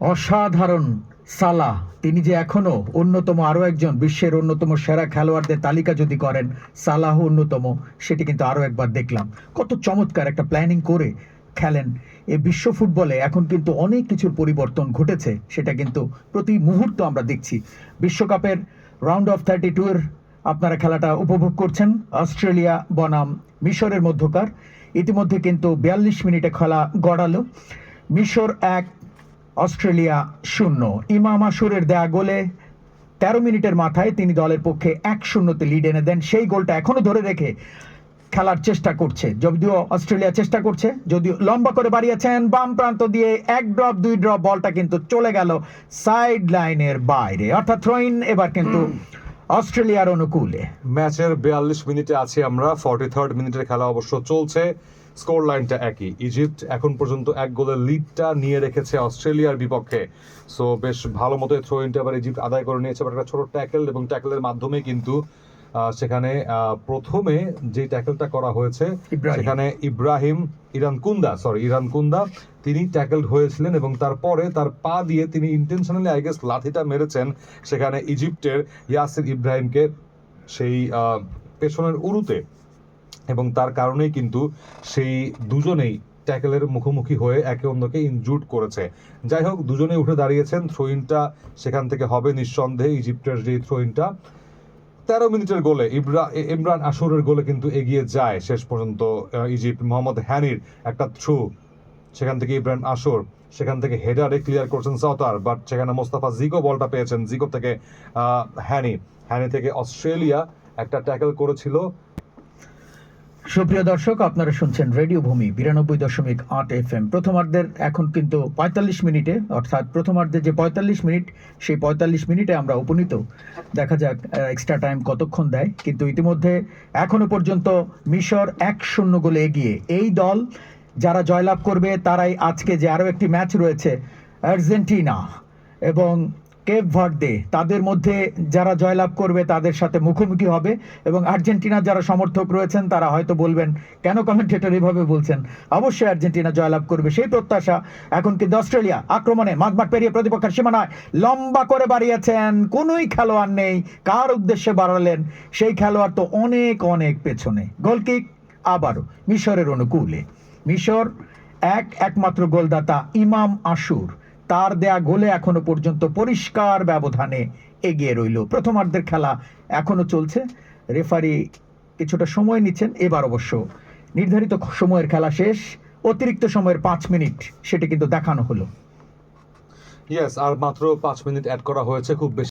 অসাধারণ সালাহ, তিনি যে এখনো অন্যতম, আরও একজন বিশ্বের অন্যতম সেরা খেলোয়াড়দের তালিকা যদি করেন, সালাহ অন্যতম, সেটি কিন্তু আরও একবার দেখলাম। কত চমৎকার একটা প্ল্যানিং করে খেলেন। এই বিশ্ব ফুটবলে এখন কিন্তু অনেক কিছুর পরিবর্তন ঘটেছে, সেটা কিন্তু প্রতি মুহূর্ত আমরা দেখছি। বিশ্বকাপের রাউন্ড অফ 32-এর আপনারা খেলাটা উপভোগ করছেন, অস্ট্রেলিয়া বনাম মিশরের মধ্যকার। ইতিমধ্যে কিন্তু 42 মিনিটে খেলা গড়ালো। মিশর 1, অস্ট্রেলিয়া 0। ইমাম আশুরের দেয়া গোলে 13 মিনিটের মাথায় তিনি দলের পক্ষে 1-0-তে লিড এনে দেন। সেই গোলটা এখনো ধরে রেখে খেলার চেষ্টা করছে, যদিও অস্ট্রেলিয়া চেষ্টা করছে, যদিও লম্বা করে বাড়িয়েছেন বাম প্রান্ত দিয়ে, 1 ড্রপ 2 ড্রপ, বলটা কিন্তু চলে গেল সাইড লাইনের বাইরে, অর্থাৎ থ্রোইন এবার কিন্তু অস্ট্রেলিয়ার অনুকূলে। ম্যাচের 42 মিনিটে আছি আমরা, 43rd মিনিটের খেলা অবশ্য চলছে। স্কোর লাইনটা একই, ইজিপ্ট এখন পর্যন্ত 1 গোলের লিডটা নিয়ে রেখেছে অস্ট্রেলিয়ার বিপক্ষে। সো বেশ ভালো মতো থ্রো ইনটা এবার ইজিপ্ট আদায় করে নিয়েছে, একটা ছোট ট্যাকেল, এবং ট্যাকেলের মাধ্যমে কিন্তু সেখানে প্রথমে যে ট্যাকেলটা করা হয়েছে সেখানে ইরান কুন্দা তিনি ট্যাকেলড হয়েছিলেন, এবং তারপরে তার পা দিয়ে তিনি ইন্টেনশনালি আই গেস লাথিটা মেরেছেন সেখানে ইজিপ্টের ইয়াসির ইব্রাহিমকে সেই পেছনের উরুতে, এবং তার কারণেই কিন্তু সেই দুজনেই ট্যাকেলের মুখোমুখি হয়ে একে অন্যকে ইনজুর্ড করেছে। যাই হোক, দুজনেই উঠে দাঁড়িয়েছেন, থ্রোইনটা সেখান থেকে হবে নিঃসন্দেহে ইজিপ্টের যে থ্রোইনটা। 13 মিনিটের গোলে ইমরান আশুরের গোলে কিন্তু এগিয়ে যায় শেষ পর্যন্ত ইজিপ্ট। মোহাম্মদ হ্যানির একটা থ্রু, সেখান থেকে ইব্রাহিম আশুর, সেখান থেকে হেডারে ক্লিয়ার করছেন সাউতার, বাট সেখানে মোস্তাফা জিগো বলটা পেয়েছেন, জিগো থেকে হ্যানি থেকে অস্ট্রেলিয়া একটা ট্যাকেল করেছিল। সুপ্রিয় দর্শক, আপনারা শুনছেন রেডিও ভূমি 92.8 FM। প্রথমার্ধের এখন কিন্তু 45 মিনিটে, অর্থাৎ প্রথমার্ধের যে 45 মিনিট, সেই 45 মিনিটে আমরা উপনীত। দেখা যাক এক্সট্রা টাইম কতক্ষণ দেয়, কিন্তু ইতিমধ্যে এখনো পর্যন্ত মিশর 1-0 গোলে এগিয়ে। এই দল যারা জয়লাভ করবে তারাই আজকে যে আরও একটি ম্যাচ রয়েছে আর্জেন্টিনা এবং কেপ ভার্দে, তাদের মধ্যে যারা জয়লাভ করবে তাদের সাথে মুখোমুখি হবে। এবং আর্জেন্টিনার যারা সমর্থক রয়েছেন তারা হয়তো বলবেন, কেন কমেন্টেটর এভাবে বলছেন? অবশ্যই আর্জেন্টিনা জয়লাভ করবে, সেই প্রত্যাশা। এখন কিন্তু অস্ট্রেলিয়া আক্রমণে মাঝমাঠ পেরিয়ে প্রতিপক্ষের সীমানায় লম্বা করে বাড়িয়েছেন, কোনোই খেলোয়াড় নেই। কার উদ্দেশ্যে বাড়ালেন সেই খেলোয়াড় তো অনেক অনেক পেছনে। গোলকিক আবারও মিশরের অনুকূলে। মিশর একমাত্র গোলদাতা ইমাম আশুর, তার দেয়া গোলে এখনো পর্যন্ত পরিষ্কার ব্যবধানে এগিয়ে রইল। প্রথমার্ধের খেলা এখনো চলছে, রেফারি কিছুটা সময় নিচ্ছেন। এবার অবশ্য নির্ধারিত সময়ের খেলা শেষ, অতিরিক্ত সময়ের 5 মিনিট সেটি কিন্তু দেখানো হলো। আর মাত্র 5 মিনিট অ্যাড করা হয়েছে, খুব বেশি